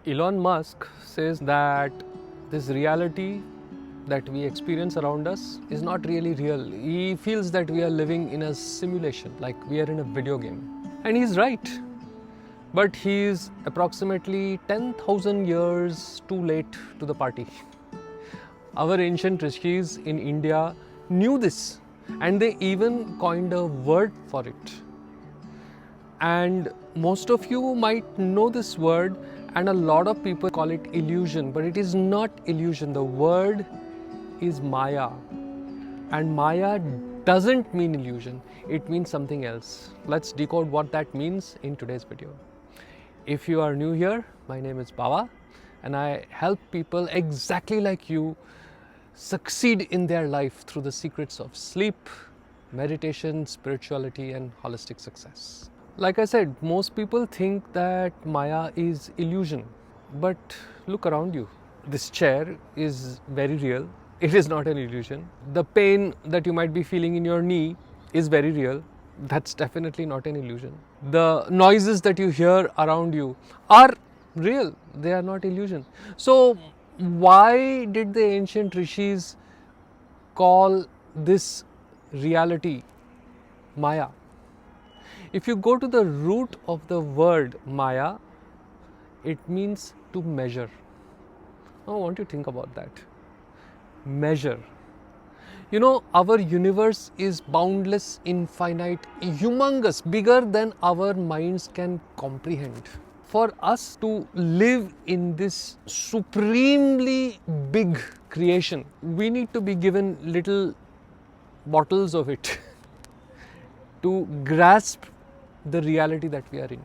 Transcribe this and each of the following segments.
Elon Musk says that this reality that we experience around us is not really real. He feels that we are living in a simulation, like we are in a video game. And he's right. But he is approximately 10,000 years too late to the party. Our ancient rishis in India knew this, and they even coined a word for it. And most of you might know this word, and a lot of people call it illusion, but it is not illusion. The word is Maya, and Maya doesn't mean illusion, it means something else. Let's decode what that means in today's video. If you are new here, my name is Bawa, and I help people exactly like you succeed in their life through the secrets of sleep, meditation, spirituality, and holistic success. Like I said, most people think that Maya is illusion, but look around you. This chair is very real. It is not an illusion. The pain that you might be feeling in your knee is very real. That's definitely not an illusion. The noises that you hear around you are real. They are not illusion. So why did the ancient rishis call this reality Maya? If you go to the root of the word Maya, it means to measure. Now, I want you to think about that. Measure. You know, our universe is boundless, infinite, humongous, bigger than our minds can comprehend. For us to live in this supremely big creation, we need to be given little bottles of it to grasp the reality that we are in.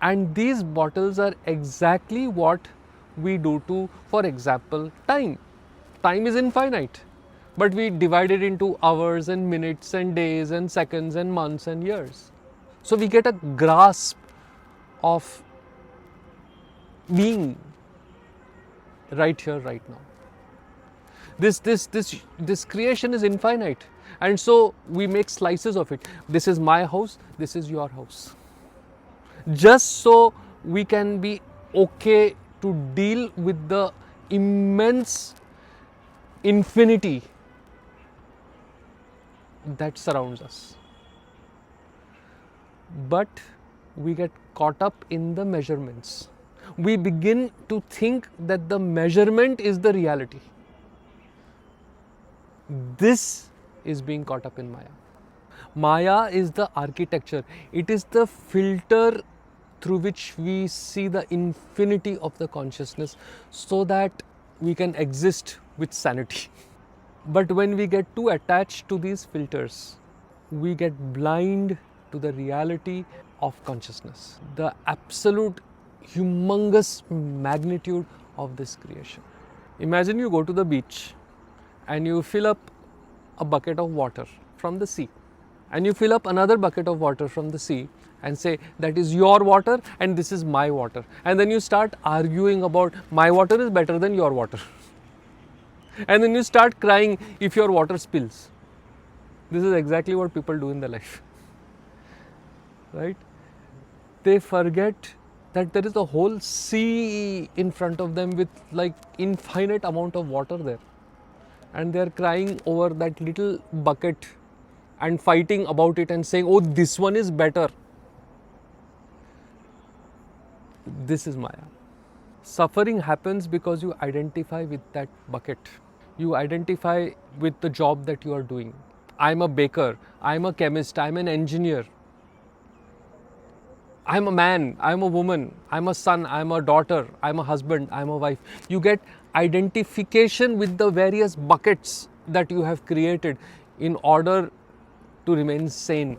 And these bottles are exactly what we do to, for example, time. Time is infinite, but we divide it into hours and minutes and days and seconds and months and years. So we get a grasp of being right here, right now. This creation is infinite, and so we make slices of it. This is my house, this is your house. Just so we can be okay to deal with the immense infinity that surrounds us. But we get caught up in the measurements. We begin to think that the measurement is the reality. This is being caught up in Maya. Maya is the architecture. It is the filter through which we see the infinity of the consciousness so that we can exist with sanity. But when we get too attached to these filters, we get blind to the reality of consciousness, the absolute humongous magnitude of this creation. Imagine you go to the beach and you fill up a bucket of water from the sea, and you fill up another bucket of water from the sea and say that is your water and this is my water, and then you start arguing about my water is better than your water and then you start crying if your water spills. This is exactly what people do in their life, right? They forget that there is a whole sea in front of them with like infinite amount of water there, and they are crying over that little bucket and fighting about it and saying, oh, this one is better. This is Maya. Suffering happens because you identify with that bucket. You identify with the job that you are doing. I'm a baker, I'm a chemist, I'm an engineer. I'm a man, I'm a woman, I'm a son, I'm a daughter, I'm a husband, I'm a wife. You get identification with the various buckets that you have created in order to remain sane.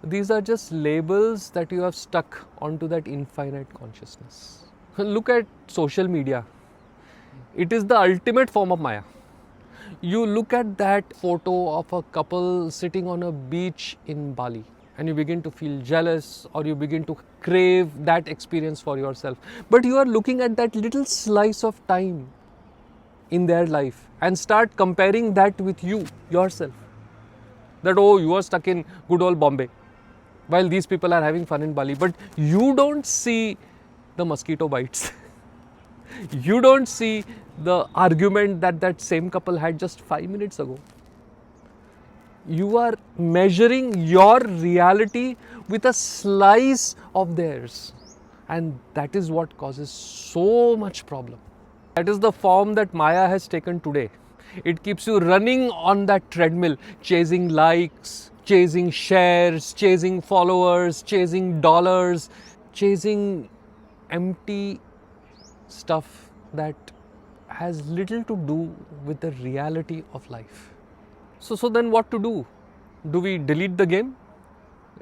These are just labels that you have stuck onto that infinite consciousness. Look at social media. It is the ultimate form of Maya. You look at that photo of a couple sitting on a beach in Bali, and you begin to feel jealous, or you begin to crave that experience for yourself. But you are looking at that little slice of time in their life and start comparing that with you, yourself. That, oh, you are stuck in good old Bombay while these people are having fun in Bali. But you don't see the mosquito bites. You don't see the argument that that same couple had just 5 minutes ago. You are measuring your reality with a slice of theirs, and that is what causes so much problem. That is the form that Maya has taken today. It keeps you running on that treadmill, chasing likes, chasing shares, chasing followers, chasing dollars, chasing empty stuff that has little to do with the reality of life. So then what to do? Do we delete the game?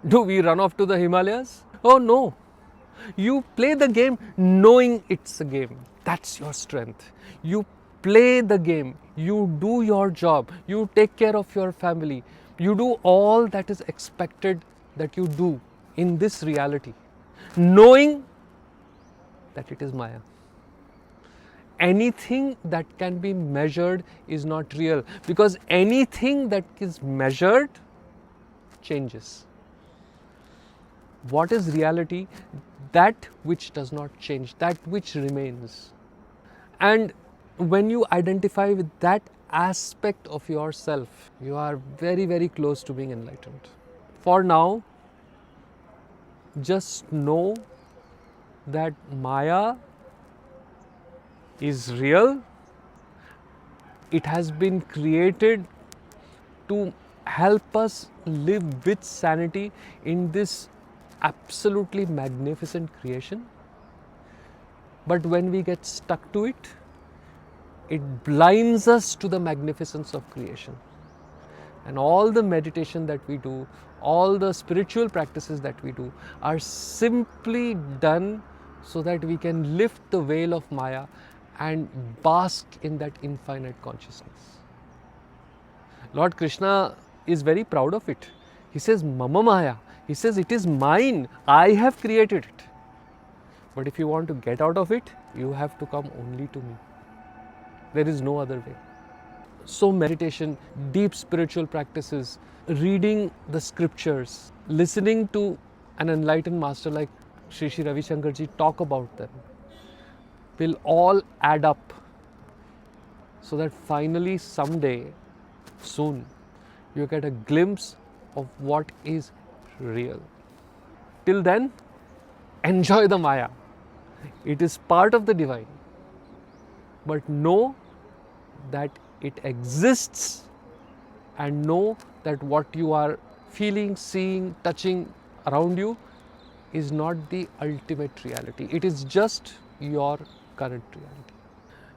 Do we run off to the Himalayas? Oh no. You play the game knowing it's a game. That's your strength. You play the game. You do your job. You take care of your family. You do all that is expected that you do in this reality, knowing that it is Maya. Anything that can be measured is not real, because anything that is measured changes. What is reality? That which does not change, that which remains. And when you identify with that aspect of yourself, you are very, very close to being enlightened. For now, just know that Maya is real. It has been created to help us live with sanity in this absolutely magnificent creation. But when we get stuck to it, it blinds us to the magnificence of creation. And all the meditation that we do, all the spiritual practices that we do are simply done so that we can lift the veil of Maya and bask in that infinite consciousness. Lord Krishna is very proud of it. He says, Mama Maya. He says, it is mine. I have created it. But if you want to get out of it, you have to come only to me. There is no other way. So meditation, deep spiritual practices, reading the scriptures, listening to an enlightened master like Sri Sri Ravi Shankar ji talk about them, will all add up so that finally someday, soon, you get a glimpse of what is real. Till then, enjoy the Maya. It is part of the divine. But know that it exists, and know that what you are feeling, seeing, touching around you is not the ultimate reality. It is just your current reality.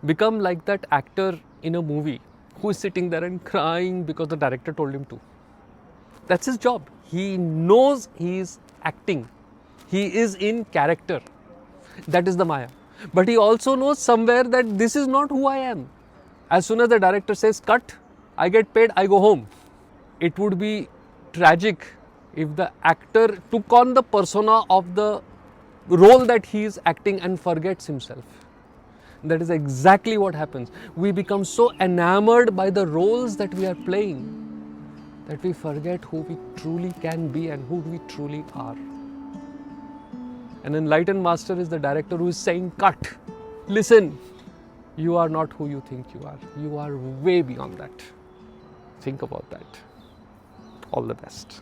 Become like that actor in a movie who is sitting there and crying because the director told him to. That's his job. He knows he is acting. He is in character. That is the Maya. But he also knows somewhere that this is not who I am. As soon as the director says cut, I get paid, I go home. It would be tragic if the actor took on the persona of the role that he is acting and forgets himself. That is exactly what happens. We become so enamored by the roles that we are playing that we forget who we truly can be and who we truly are. An enlightened master is the director who is saying, cut, listen, you are not who you think you are. You are way beyond that. Think about that. All the best.